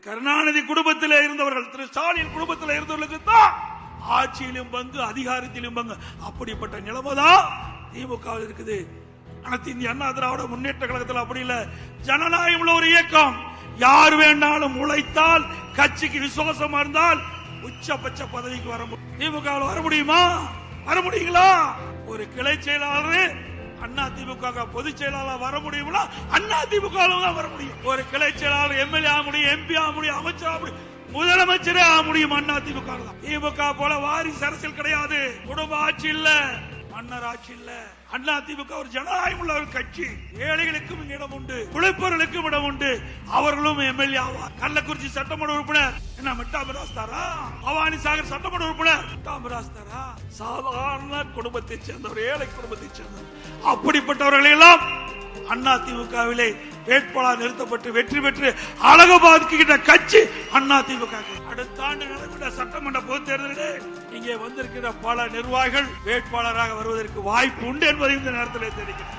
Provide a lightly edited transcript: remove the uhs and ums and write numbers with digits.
கருணாநிதி குடும்பத்திலே இருந்தவர்கள், திரு ஸ்டாலின் குடும்பத்தில் இருந்தவர்களுக்கு தான் ஆட்சியிலும் பங்கு, அதிகாரத்திலும் பங்கு. அப்படிப்பட்ட நிலைமைதான் திமுக இருக்குது. அனைத்து இந்திய அண்ணா திராவிட முன்னேற்ற கழகத்தில் அப்படி இல்ல. ஜனநாயகம் உள்ள ஒரு இயக்கம். யார் வேண்டாலும் உழைத்தால், கட்சிக்கு விசுவாசமா இருந்தால் உச்சபட்ச பதவிக்கு வர முடியும். திமுக வர முடியுமா? வர முடியுங்களா? ஒரு கிளை செயலாளர் அண்ணா திமுக பொதுச் செயலாளர் வர முடியும்னா அண்ணா திமுக தான் வர முடியும். ஒரு கிளை செயலாளர் எம்எல்ஏ ஆக முடியும், எம்பி ஆக முடியும், அமைச்சர் ஆக முடியும், முதலமைச்சரே ஆக முடியும் அண்ணா திமுக தான். திமுக போல வாரிசு அரசியல் கிடையாது. குடும்ப ஆட்சி இல்ல, மன்னர் ஆட்சி இல்ல. அண்ணா திமுக ஒரு ஜனநாயகம் உள்ள ஒரு கட்சி. ஏழைகளுக்கும் இடம் உண்டு, உழைப்பவர்களுக்கும் இடம் உண்டு. அவர்களும் எம்எல்ஏ ஆவார். கள்ளக்குறிச்சி சட்டமன்ற உறுப்பினர் என்ன மிட்டாமிராஸ் தாரா? பவானி சாகர் சட்டமன்ற உறுப்பினர் மிட்டாமிராஸ் தாரா? சாதாரண குடும்பத்தை சேர்ந்தவர், ஏழை குடும்பத்தை சேர்ந்தவர். அப்படிப்பட்டவர்களை எல்லாம் அண்ணா திமுகவிலே வேட்பாளர் நிறுத்தப்பட்டு வெற்றி பெற்று அழகுபாதிக்கின்ற கட்சி அண்ணா திமுக. அடுத்த ஆண்டு நடைபெற்ற சட்டமன்ற பொதுத் தேர்தலிலே இங்கே வந்திருக்கிற பல நிர்வாகிகள் வேட்பாளராக வருவதற்கு வாய்ப்பு உண்டு என்பதை இந்த நேரத்தில் தெரிவிக்கிறேன்.